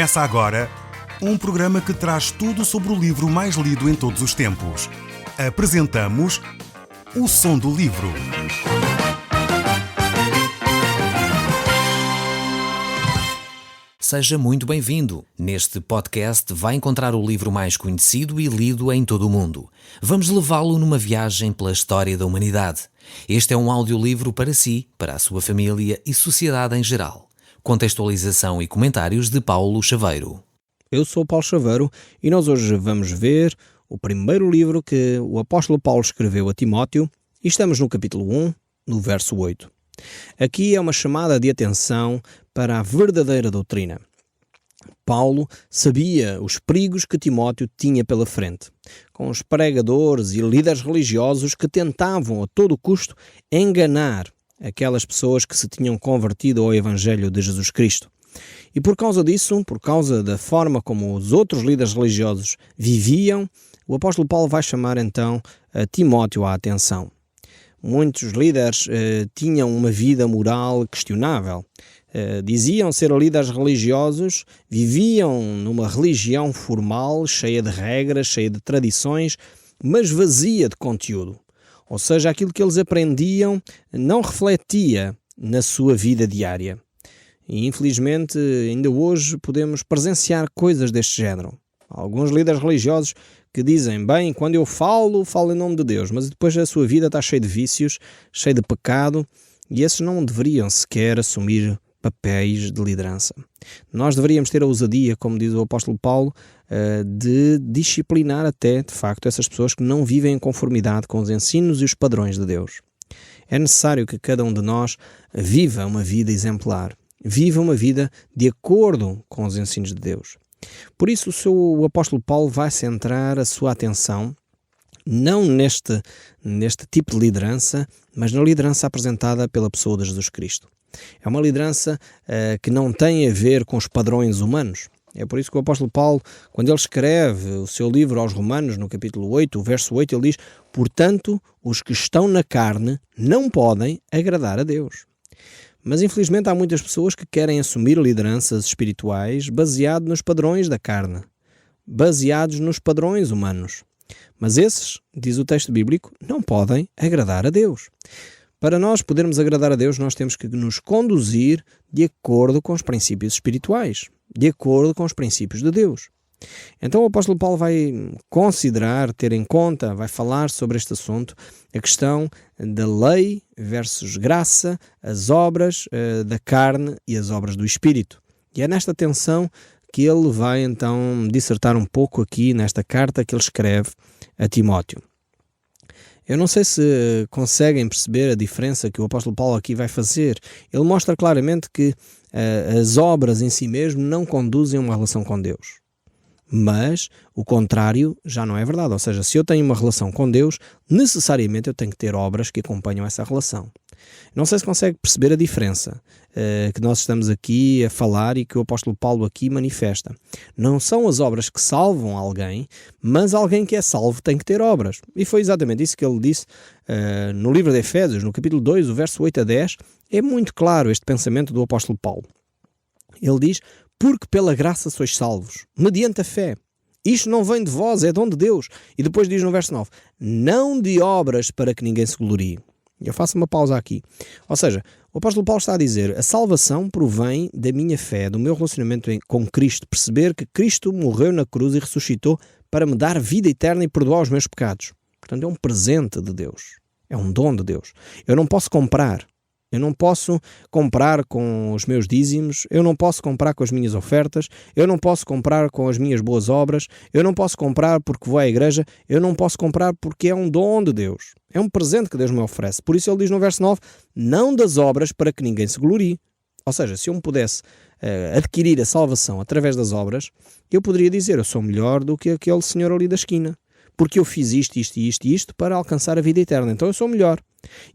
Começa agora um programa que traz tudo sobre o livro mais lido em todos os tempos. Apresentamos O Som do Livro. Seja muito bem-vindo. Neste podcast vai encontrar o livro mais conhecido e lido em todo o mundo. Vamos levá-lo numa viagem pela história da humanidade. Este é um audiolivro para si, para a sua família e sociedade em geral. Contextualização e comentários de Paulo Chaveiro. Eu sou Paulo Chaveiro e nós hoje vamos ver o primeiro livro que o apóstolo Paulo escreveu a Timóteo e estamos no capítulo 1, no verso 8. Aqui é uma chamada de atenção para a verdadeira doutrina. Paulo sabia os perigos que Timóteo tinha pela frente, com os pregadores e líderes religiosos que tentavam a todo custo enganar aquelas pessoas que se tinham convertido ao Evangelho de Jesus Cristo. E por causa disso, por causa da forma como os outros líderes religiosos viviam, o apóstolo Paulo vai chamar então a Timóteo à atenção. Muitos líderes tinham uma vida moral questionável. Diziam ser líderes religiosos, viviam numa religião formal, cheia de regras, cheia de tradições, mas vazia de conteúdo. Ou seja, aquilo que eles aprendiam não refletia na sua vida diária. E infelizmente, ainda hoje podemos presenciar coisas deste género. Alguns líderes religiosos que dizem, bem, quando eu falo em nome de Deus, mas depois a sua vida está cheia de vícios, cheia de pecado, e esses não deveriam sequer assumir papéis de liderança. Nós deveríamos ter a ousadia, como diz o apóstolo Paulo, de disciplinar até, de facto, essas pessoas que não vivem em conformidade com os ensinos e os padrões de Deus. É necessário que cada um de nós viva uma vida exemplar, viva uma vida de acordo com os ensinos de Deus. Por isso o apóstolo Paulo vai centrar a sua atenção não neste tipo de liderança, mas na liderança apresentada pela pessoa de Jesus Cristo. É uma liderança que não tem a ver com os padrões humanos. É por isso que o apóstolo Paulo, quando ele escreve o seu livro aos Romanos, no capítulo 8, o verso 8, ele diz: portanto, os que estão na carne não podem agradar a Deus. Mas infelizmente há muitas pessoas que querem assumir lideranças espirituais baseadas nos padrões da carne, baseados nos padrões humanos. Mas esses, diz o texto bíblico, não podem agradar a Deus. Para nós podermos agradar a Deus, nós temos que nos conduzir de acordo com os princípios espirituais, de acordo com os princípios de Deus. Então o apóstolo Paulo vai considerar, ter em conta, vai falar sobre este assunto, a questão da lei versus graça, as obras da carne e as obras do Espírito. E é nesta tensão que ele vai então dissertar um pouco aqui nesta carta que ele escreve a Timóteo. Eu não sei se conseguem perceber a diferença que o apóstolo Paulo aqui vai fazer. Ele mostra claramente que as obras em si mesmo não conduzem a uma relação com Deus. Mas o contrário já não é verdade. Ou seja, se eu tenho uma relação com Deus, necessariamente eu tenho que ter obras que acompanham essa relação. Não sei se consegue perceber a diferença que nós estamos aqui a falar e que o apóstolo Paulo aqui manifesta. Não são as obras que salvam alguém, mas alguém que é salvo tem que ter obras. E foi exatamente isso que ele disse no livro de Efésios, no capítulo 2, o verso 8 a 10. É muito claro este pensamento do apóstolo Paulo. Ele diz: porque pela graça sois salvos, mediante a fé. Isto não vem de vós, é dom de Deus. E depois diz no verso 9, não de obras para que ninguém se glorie. Eu faço uma pausa aqui. Ou seja, o apóstolo Paulo está a dizer, a salvação provém da minha fé, do meu relacionamento com Cristo, perceber que Cristo morreu na cruz e ressuscitou para me dar vida eterna e perdoar os meus pecados. Portanto, é um presente de Deus. É um dom de Deus. Eu não posso comprar. Eu não posso comprar com os meus dízimos, eu não posso comprar com as minhas ofertas, eu não posso comprar com as minhas boas obras, eu não posso comprar porque vou à igreja, eu não posso comprar porque é um dom de Deus. É um presente que Deus me oferece. Por isso ele diz no verso 9, não das obras para que ninguém se glorie. Ou seja, se eu me pudesse adquirir a salvação através das obras, eu poderia dizer, eu sou melhor do que aquele senhor ali da esquina. Porque eu fiz isto e isto para alcançar a vida eterna. Então eu sou melhor.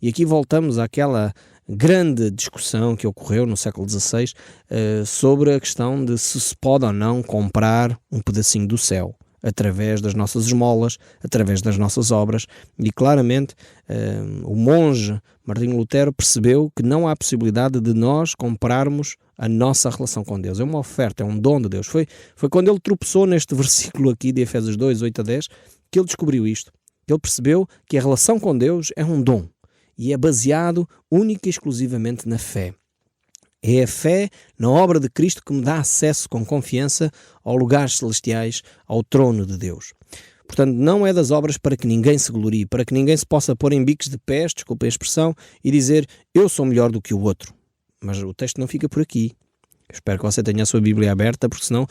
E aqui voltamos àquela grande discussão que ocorreu no século XVI sobre a questão de se pode ou não comprar um pedacinho do céu através das nossas esmolas, através das nossas obras. E claramente o monge Martinho Lutero percebeu que não há possibilidade de nós comprarmos a nossa relação com Deus. É uma oferta, é um dom de Deus. Foi quando ele tropeçou neste versículo aqui de Efésios 2, 8 a 10, que ele descobriu isto. Ele percebeu que a relação com Deus é um dom e é baseado única e exclusivamente na fé. É a fé na obra de Cristo que me dá acesso com confiança aos lugares celestiais, ao trono de Deus. Portanto, não é das obras para que ninguém se glorie, para que ninguém se possa pôr em bicos de pés, desculpe a expressão, e dizer, eu sou melhor do que o outro. Mas o texto não fica por aqui. Eu espero que você tenha a sua Bíblia aberta, porque senão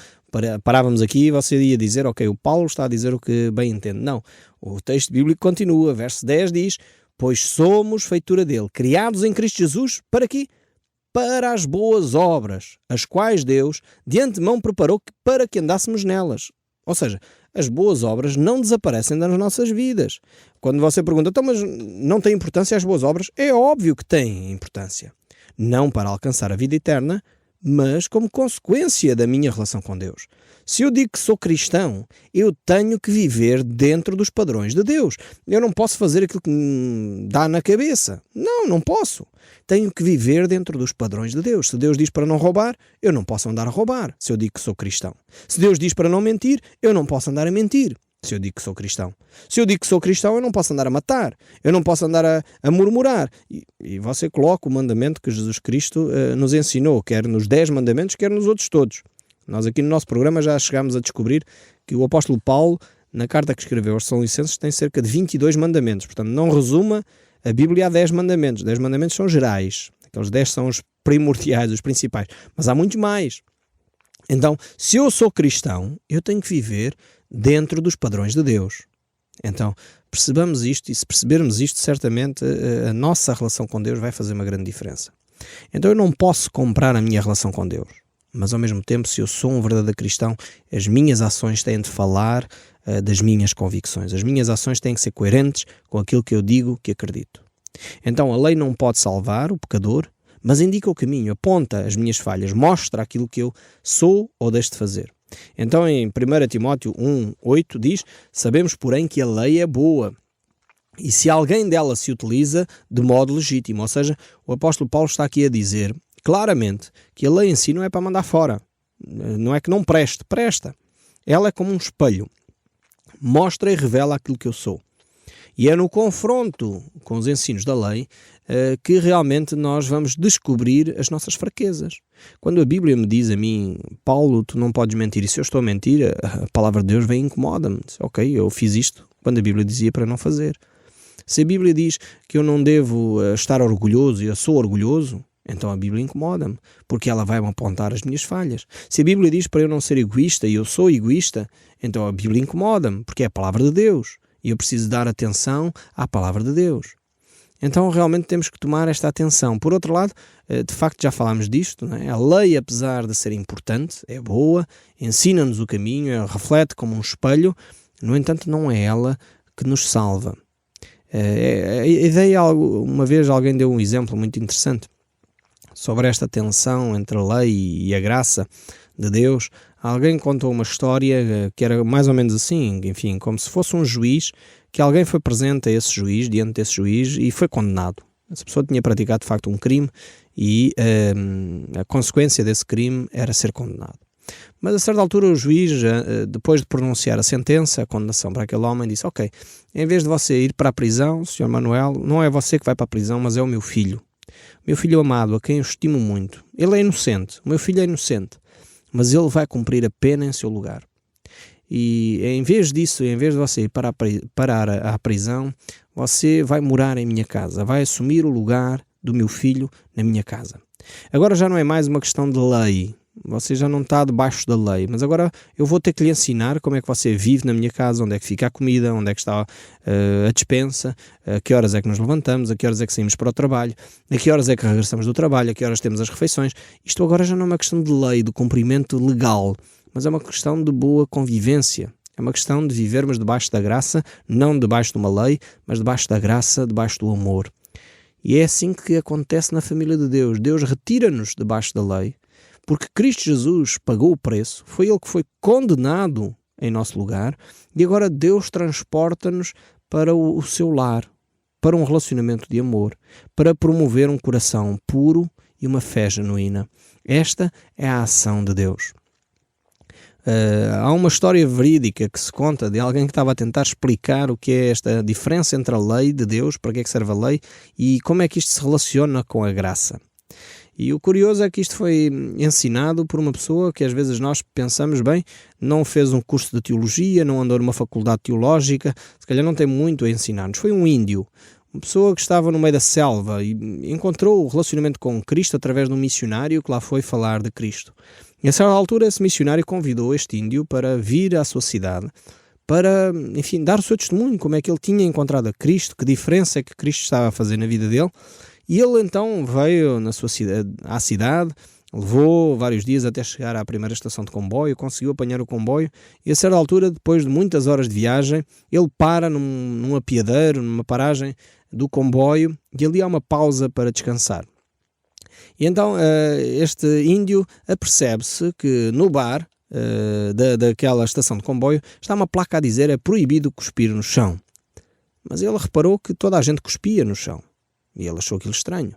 parávamos aqui e você ia dizer, ok, o Paulo está a dizer o que bem entende. Não, o texto bíblico continua, verso 10 diz, pois somos feitura dele, criados em Cristo Jesus, para quê? Para as boas obras, as quais Deus de antemão preparou para que andássemos nelas. Ou seja, as boas obras não desaparecem das nossas vidas. Quando você pergunta, então, mas não tem importância as boas obras? É óbvio que têm importância. Não para alcançar a vida eterna, mas como consequência da minha relação com Deus. Se eu digo que sou cristão, eu tenho que viver dentro dos padrões de Deus. Eu não posso fazer aquilo que me dá na cabeça. Não posso. Tenho que viver dentro dos padrões de Deus. Se Deus diz para não roubar, eu não posso andar a roubar, se eu digo que sou cristão. Se Deus diz para não mentir, eu não posso andar a mentir, se eu digo que sou cristão. Se eu digo que sou cristão, eu não posso andar a matar, eu não posso andar a murmurar. E você coloca o mandamento que Jesus Cristo nos ensinou, quer nos 10 mandamentos, quer nos outros todos. Nós aqui no nosso programa já chegámos a descobrir que o apóstolo Paulo, na carta que escreveu aos Tessalonicenses, tem cerca de 22 mandamentos. Portanto, não resuma a Bíblia há 10 mandamentos. 10 mandamentos são gerais. Aqueles 10 são os primordiais, os principais. Mas há muitos mais. Então, se eu sou cristão, eu tenho que viver dentro dos padrões de Deus. Então, percebamos isto, e se percebermos isto, certamente a nossa relação com Deus vai fazer uma grande diferença. Então, eu não posso comprar a minha relação com Deus. Mas, ao mesmo tempo, se eu sou um verdadeiro cristão, as minhas ações têm de falar das minhas convicções. As minhas ações têm que ser coerentes com aquilo que eu digo que acredito. Então, a lei não pode salvar o pecador, mas indica o caminho, aponta as minhas falhas, mostra aquilo que eu sou ou deixo de fazer. Então, em 1 Timóteo 1:8 diz, sabemos, porém, que a lei é boa, e se alguém dela se utiliza de modo legítimo. Ou seja, o apóstolo Paulo está aqui a dizer claramente que a lei em si não é para mandar fora. Não é que não presta. Ela é como um espelho. Mostra e revela aquilo que eu sou. E é no confronto com os ensinos da lei que realmente nós vamos descobrir as nossas fraquezas. Quando a Bíblia me diz a mim, Paulo, tu não podes mentir, e se eu estou a mentir, a palavra de Deus vem e incomoda-me. Ok, eu fiz isto quando a Bíblia dizia para não fazer. Se a Bíblia diz que eu não devo estar orgulhoso e eu sou orgulhoso, então a Bíblia incomoda-me, porque ela vai-me apontar as minhas falhas. Se a Bíblia diz para eu não ser egoísta e eu sou egoísta, então a Bíblia incomoda-me, porque é a palavra de Deus. E eu preciso dar atenção à palavra de Deus. Então realmente temos que tomar esta atenção. Por outro lado, de facto já falámos disto, não é? A lei, apesar de ser importante, é boa, ensina-nos o caminho, reflete como um espelho, no entanto não é ela que nos salva. A ideia, uma vez alguém deu um exemplo muito interessante sobre esta tensão entre a lei e a graça de Deus. Alguém contou uma história que era mais ou menos assim, enfim, como se fosse um juiz, que alguém foi presente a esse juiz, diante desse juiz, e foi condenado. Essa pessoa tinha praticado de facto um crime e a consequência desse crime era ser condenado. Mas a certa altura o juiz, depois de pronunciar a sentença, a condenação para aquele homem, disse, ok, em vez de você ir para a prisão, Sr. Manuel, não é você que vai para a prisão, mas é o meu filho. Meu filho amado, a quem eu estimo muito. Ele é inocente, o meu filho é inocente, mas ele vai cumprir a pena em seu lugar. E em vez disso, em vez de você ir parar à prisão, você vai morar em minha casa, vai assumir o lugar do meu filho na minha casa. Agora já não é mais uma questão de lei, você já não está debaixo da lei, mas agora eu vou ter que lhe ensinar como é que você vive na minha casa, onde é que fica a comida, onde é que está a despensa, a que horas é que nos levantamos, a que horas é que saímos para o trabalho, a que horas é que regressamos do trabalho, a que horas temos as refeições. Isto agora já não é uma questão de lei, de cumprimento legal, mas é uma questão de boa convivência. É uma questão de vivermos debaixo da graça, não debaixo de uma lei, mas debaixo da graça, debaixo do amor. E é assim que acontece na família de Deus. Deus retira-nos debaixo da lei, porque Cristo Jesus pagou o preço, foi Ele que foi condenado em nosso lugar, e agora Deus transporta-nos para o seu lar, para um relacionamento de amor, para promover um coração puro e uma fé genuína. Esta é a ação de Deus. Há uma história verídica que se conta de alguém que estava a tentar explicar o que é esta diferença entre a lei de Deus, para que é que serve a lei, e como é que isto se relaciona com a graça. E o curioso é que isto foi ensinado por uma pessoa que às vezes nós pensamos, bem, não fez um curso de teologia, não andou numa faculdade teológica, se calhar não tem muito a ensinar-nos. Foi um índio, uma pessoa que estava no meio da selva e encontrou o relacionamento com Cristo através de um missionário que lá foi falar de Cristo. E a certa altura esse missionário convidou este índio para vir à sua cidade, para, enfim, dar o seu testemunho, como é que ele tinha encontrado a Cristo, que diferença é que Cristo estava a fazer na vida dele. E ele então veio à cidade, levou vários dias até chegar à primeira estação de comboio, conseguiu apanhar o comboio e a certa altura, depois de muitas horas de viagem, ele para num apiadeiro, numa paragem do comboio, e ali há uma pausa para descansar. E então este índio apercebe-se que no bar daquela estação de comboio está uma placa a dizer: é proibido cuspir no chão. Mas ele reparou que toda a gente cuspia no chão. E ele achou aquilo estranho.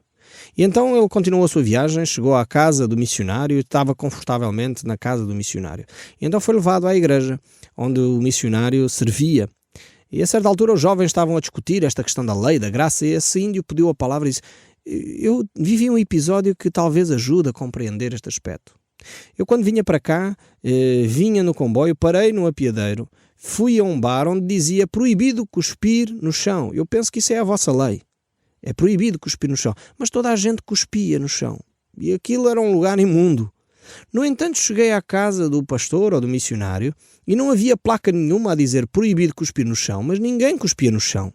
E então ele continuou a sua viagem, chegou à casa do missionário e estava confortavelmente na casa do missionário. E então foi levado à igreja, onde o missionário servia. E a certa altura os jovens estavam a discutir esta questão da lei, da graça, e esse índio pediu a palavra e disse: eu vivi um episódio que talvez ajude a compreender este aspecto. Eu quando vinha para cá, vinha no comboio, parei no apiadeiro, fui a um bar onde dizia proibido cuspir no chão. Eu penso que isso é a vossa lei. É proibido cuspir no chão. Mas toda a gente cuspia no chão. E aquilo era um lugar imundo. No entanto, cheguei à casa do pastor ou do missionário e não havia placa nenhuma a dizer proibido cuspir no chão, mas ninguém cuspia no chão.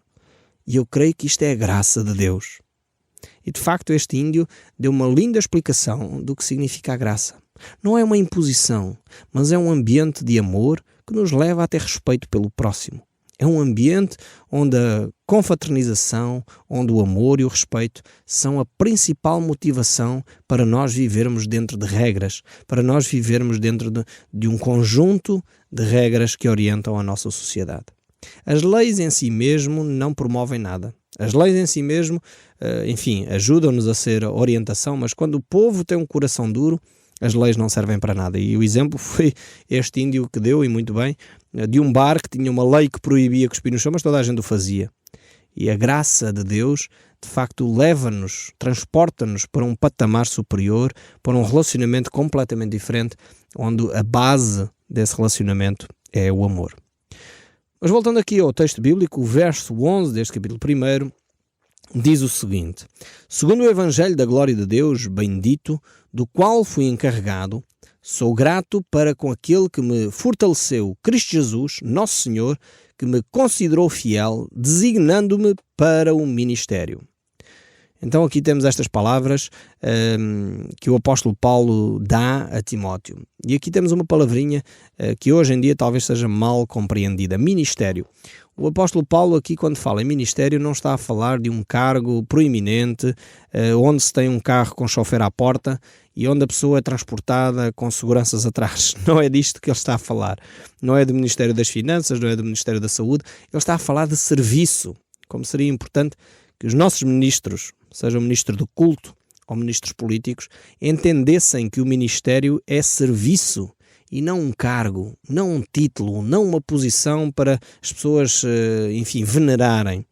E eu creio que isto é a graça de Deus. E de facto este índio deu uma linda explicação do que significa a graça. Não é uma imposição, mas é um ambiente de amor que nos leva a ter respeito pelo próximo. É um ambiente onde a confraternização, onde o amor e o respeito são a principal motivação para nós vivermos dentro de regras, para nós vivermos dentro de um conjunto de regras que orientam a nossa sociedade. As leis em si mesmo não promovem nada. As leis em si mesmo, enfim, ajudam-nos a ser orientação, mas quando o povo tem um coração duro, as leis não servem para nada. E o exemplo foi este índio que deu, e muito bem, de um bar que tinha uma lei que proibia cuspir no chão, mas toda a gente o fazia. E a graça de Deus, de facto, leva-nos, transporta-nos para um patamar superior, para um relacionamento completamente diferente, onde a base desse relacionamento é o amor. Mas voltando aqui ao texto bíblico, o verso 11 deste capítulo 1 diz o seguinte: segundo o Evangelho da glória de Deus, bendito, do qual fui encarregado, sou grato para com aquele que me fortaleceu, Cristo Jesus, nosso Senhor, que me considerou fiel, designando-me para o ministério. Então aqui temos estas palavras que o apóstolo Paulo dá a Timóteo. E aqui temos uma palavrinha que hoje em dia talvez seja mal compreendida: ministério. O apóstolo Paulo aqui, quando fala em ministério, não está a falar de um cargo proeminente, onde se tem um carro com chofer à porta e onde a pessoa é transportada com seguranças atrás. Não é disto que ele está a falar. Não é do Ministério das Finanças, não é do Ministério da Saúde. Ele está a falar de serviço. Como seria importante que os nossos ministros, seja o ministro do culto ou ministros políticos, entendessem que o ministério é serviço e não um cargo, não um título, não uma posição para as pessoas, enfim, venerarem.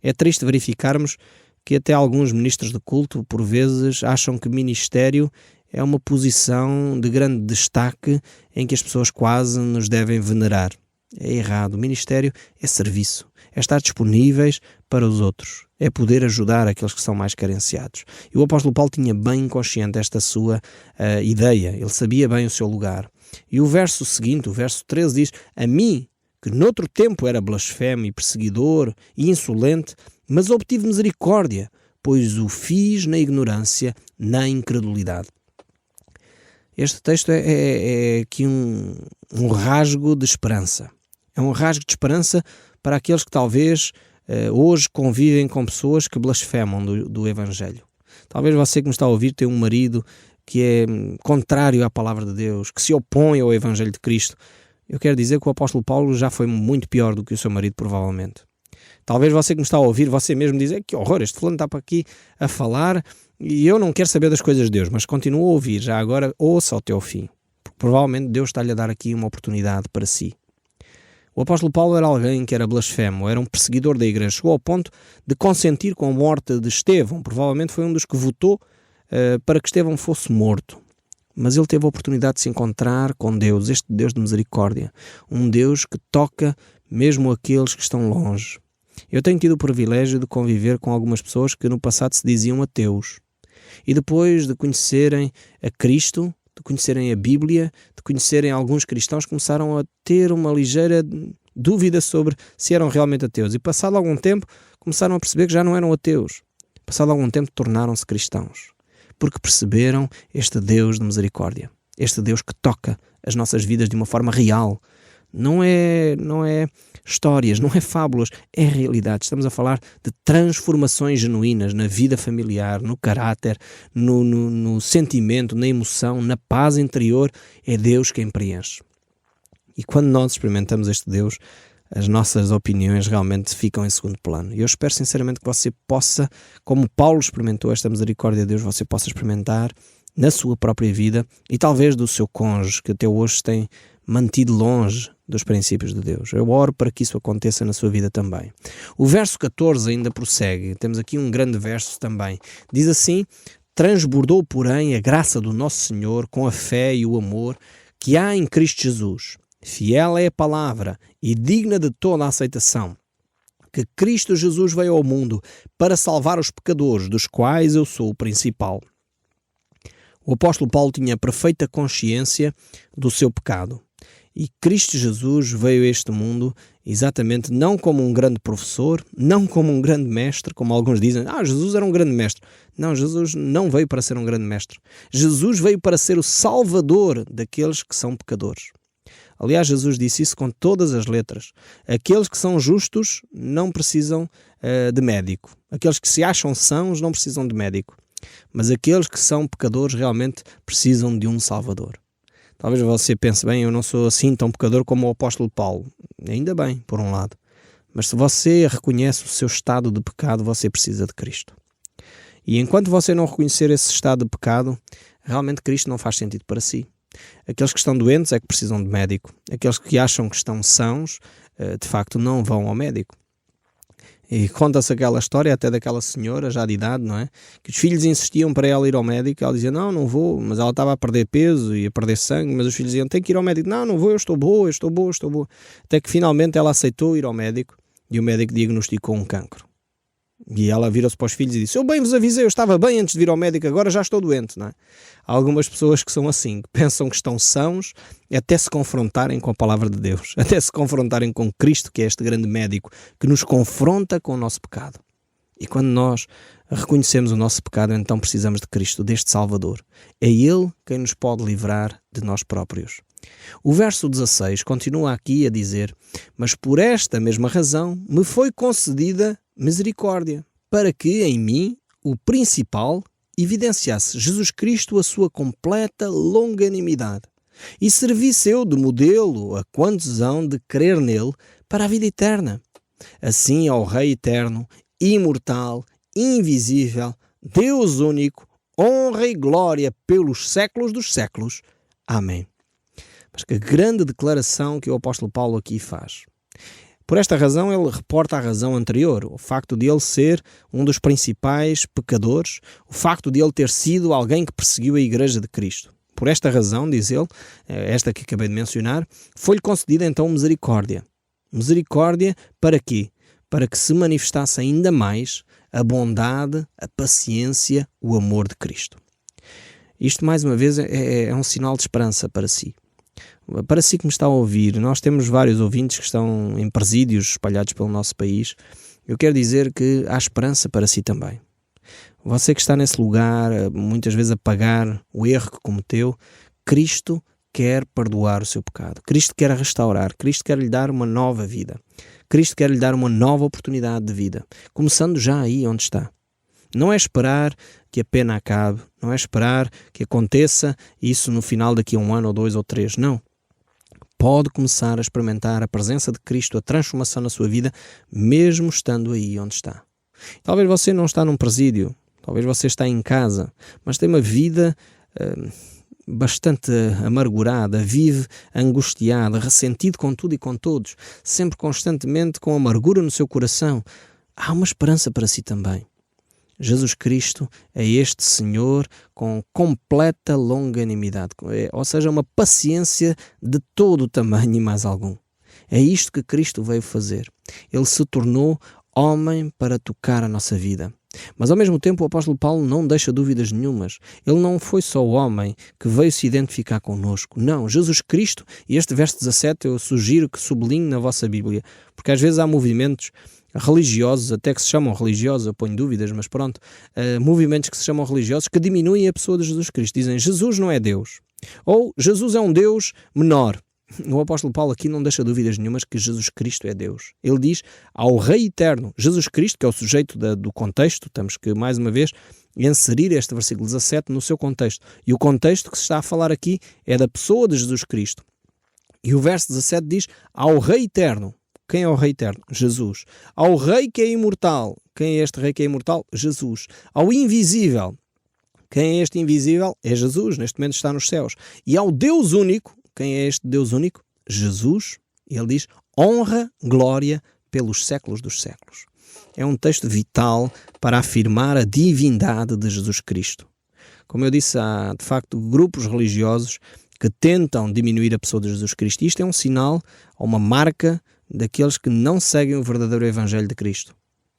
É triste verificarmos que até alguns ministros de culto, por vezes, acham que ministério é uma posição de grande destaque em que as pessoas quase nos devem venerar. É errado. O ministério é serviço, é estar disponíveis para os outros, é poder ajudar aqueles que são mais carenciados. E o apóstolo Paulo tinha bem consciente esta sua ideia, ele sabia bem o seu lugar. E o verso seguinte, o verso 13, diz: a mim, que noutro tempo era blasfemo e perseguidor e insolente, mas obtive misericórdia, pois o fiz na ignorância, na incredulidade. Este texto é aqui um rasgo de esperança. É um rasgo de esperança para aqueles que talvez hoje convivem com pessoas que blasfemam do Evangelho. Talvez você que me está a ouvir tenha um marido que é contrário à palavra de Deus, que se opõe ao Evangelho de Cristo. Eu quero dizer que o apóstolo Paulo já foi muito pior do que o seu marido, provavelmente. Talvez você que me está a ouvir, você mesmo diz, que horror, este fulano está para aqui a falar e eu não quero saber das coisas de Deus, mas continua a ouvir, já agora ouça até ao fim, porque provavelmente Deus está-lhe a dar aqui uma oportunidade para si. O apóstolo Paulo era alguém que era blasfemo, era um perseguidor da igreja, chegou ao ponto de consentir com a morte de Estevão, provavelmente foi um dos que votou para que Estevão fosse morto. Mas ele teve a oportunidade de se encontrar com Deus, este Deus de misericórdia, um Deus que toca mesmo aqueles que estão longe. Eu tenho tido o privilégio de conviver com algumas pessoas que no passado se diziam ateus e depois de conhecerem a Cristo, de conhecerem a Bíblia, de conhecerem alguns cristãos, começaram a ter uma ligeira dúvida sobre se eram realmente ateus e passado algum tempo começaram a perceber que já não eram ateus. Passado algum tempo tornaram-se cristãos. Porque perceberam este Deus de misericórdia, este Deus que toca as nossas vidas de uma forma real. Não é histórias, não é fábulas, é realidade. Estamos a falar de transformações genuínas na vida familiar, no caráter, no sentimento, na emoção, na paz interior. É Deus quem preenche. E quando nós experimentamos este Deus, as nossas opiniões realmente ficam em segundo plano. E eu espero sinceramente que você possa, como Paulo experimentou esta misericórdia de Deus, você possa experimentar na sua própria vida e talvez do seu cônjuge, que até hoje tem mantido longe dos princípios de Deus. Eu oro para que isso aconteça na sua vida também. O verso 14 ainda prossegue. Temos aqui um grande verso também. Diz assim: transbordou, porém, a graça do nosso Senhor com a fé e o amor que há em Cristo Jesus. Fiel é a palavra e digna de toda a aceitação, que Cristo Jesus veio ao mundo para salvar os pecadores, dos quais eu sou o principal. O apóstolo Paulo tinha perfeita consciência do seu pecado. E Cristo Jesus veio a este mundo exatamente não como um grande professor, não como um grande mestre, como alguns dizem, Jesus era um grande mestre. Não, Jesus não veio para ser um grande mestre. Jesus veio para ser o salvador daqueles que são pecadores. Aliás, Jesus disse isso com todas as letras. Aqueles que são justos não precisam de médico. Aqueles que se acham sãos não precisam de médico. Mas aqueles que são pecadores realmente precisam de um Salvador. Talvez você pense, bem, eu não sou assim tão pecador como o apóstolo Paulo. Ainda bem, por um lado. Mas se você reconhece o seu estado de pecado, você precisa de Cristo. E enquanto você não reconhecer esse estado de pecado, realmente Cristo não faz sentido para si. Aqueles que estão doentes é que precisam de médico. Aqueles que acham que estão sãos, de facto, não vão ao médico. E conta-se aquela história até daquela senhora, já de idade, não é? Que os filhos insistiam para ela ir ao médico. Ela dizia, não vou. Mas ela estava a perder peso e a perder sangue. Mas os filhos diziam, tem que ir ao médico. Não vou, eu estou boa. Até que finalmente ela aceitou ir ao médico e o médico diagnosticou um cancro. E ela virou-se para os filhos e disse, eu bem vos avisei, eu estava bem antes de vir ao médico, agora já estou doente, não é? Há algumas pessoas que são assim, que pensam que estão sãos até se confrontarem com a palavra de Deus, até se confrontarem com Cristo, que é este grande médico, que nos confronta com o nosso pecado. E quando nós reconhecemos o nosso pecado, então precisamos de Cristo, deste Salvador. É Ele quem nos pode livrar de nós próprios. O verso 16 continua aqui a dizer, mas por esta mesma razão me foi concedida misericórdia, para que em mim, o principal, evidenciasse Jesus Cristo a sua completa longanimidade e servisse eu de modelo a quantos hão de crer nele para a vida eterna. Assim ao Rei eterno, imortal, invisível, Deus único, honra e glória pelos séculos dos séculos. Amém. Mas que grande declaração que o apóstolo Paulo aqui faz. Por esta razão, ele reporta a razão anterior, o facto de ele ser um dos principais pecadores, o facto de ele ter sido alguém que perseguiu a Igreja de Cristo. Por esta razão, diz ele, esta que acabei de mencionar, foi-lhe concedida então misericórdia. Misericórdia para quê? Para que se manifestasse ainda mais a bondade, a paciência, o amor de Cristo. Isto, mais uma vez, é um sinal de esperança para si. Para si que me está a ouvir, nós temos vários ouvintes que estão em presídios espalhados pelo nosso país. Eu quero dizer que há esperança para si também. Você que está nesse lugar, muitas vezes a pagar o erro que cometeu, Cristo quer perdoar o seu pecado. Cristo quer restaurar. Cristo quer lhe dar uma nova vida. Cristo quer lhe dar uma nova oportunidade de vida, começando já aí onde está. Não é esperar que a pena acabe, não é esperar que aconteça isso no final daqui a 1 ano ou 2 ou 3, não. pode começar a experimentar a presença de Cristo, a transformação na sua vida, mesmo estando aí onde está. Talvez você não está num presídio, talvez você está em casa, mas tem uma vida bastante amargurada, vive angustiada, ressentido com tudo e com todos, sempre constantemente com amargura no seu coração. Há uma esperança para si também. Jesus Cristo é este Senhor com completa longanimidade, ou seja, uma paciência de todo o tamanho e mais algum. É isto que Cristo veio fazer. Ele se tornou homem para tocar a nossa vida. Mas ao mesmo tempo o apóstolo Paulo não deixa dúvidas nenhumas. Ele não foi só o homem que veio se identificar connosco. Não, Jesus Cristo, e este verso 17 eu sugiro que sublinhe na vossa Bíblia, porque às vezes há movimentos religiosos, até que se chamam religiosos, eu ponho dúvidas, mas pronto, movimentos que se chamam religiosos que diminuem a pessoa de Jesus Cristo. Dizem, Jesus não é Deus. Ou, Jesus é um Deus menor. O apóstolo Paulo aqui não deixa dúvidas nenhumas que Jesus Cristo é Deus. Ele diz ao Rei Eterno, Jesus Cristo, que é o sujeito do contexto, temos que, mais uma vez, inserir este versículo 17 no seu contexto. E o contexto que se está a falar aqui é da pessoa de Jesus Cristo. E o verso 17 diz, ao Rei Eterno. Quem é o Rei Eterno? Jesus. Ao Rei que é imortal. Quem é este Rei que é imortal? Jesus. Ao Invisível. Quem é este Invisível? É Jesus, neste momento está nos céus. E ao Deus único. Quem é este Deus único? Jesus. Ele diz, honra, glória pelos séculos dos séculos. É um texto vital para afirmar a divindade de Jesus Cristo. Como eu disse, há de facto grupos religiosos que tentam diminuir a pessoa de Jesus Cristo. Isto é um sinal, ou uma marca daqueles que não seguem o verdadeiro Evangelho de Cristo.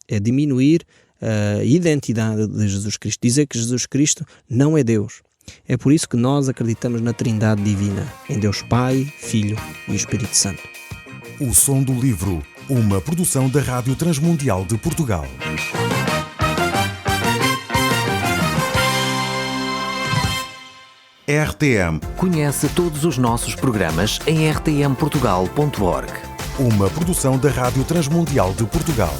É diminuir a identidade de Jesus Cristo. Dizer que Jesus Cristo não é Deus. É por isso que nós acreditamos na Trindade Divina, em Deus Pai, Filho e Espírito Santo. O Som do Livro, uma produção da Rádio Transmundial de Portugal. RTM. Conhece todos os nossos programas em rtmportugal.org. Uma produção da Rádio Transmundial de Portugal.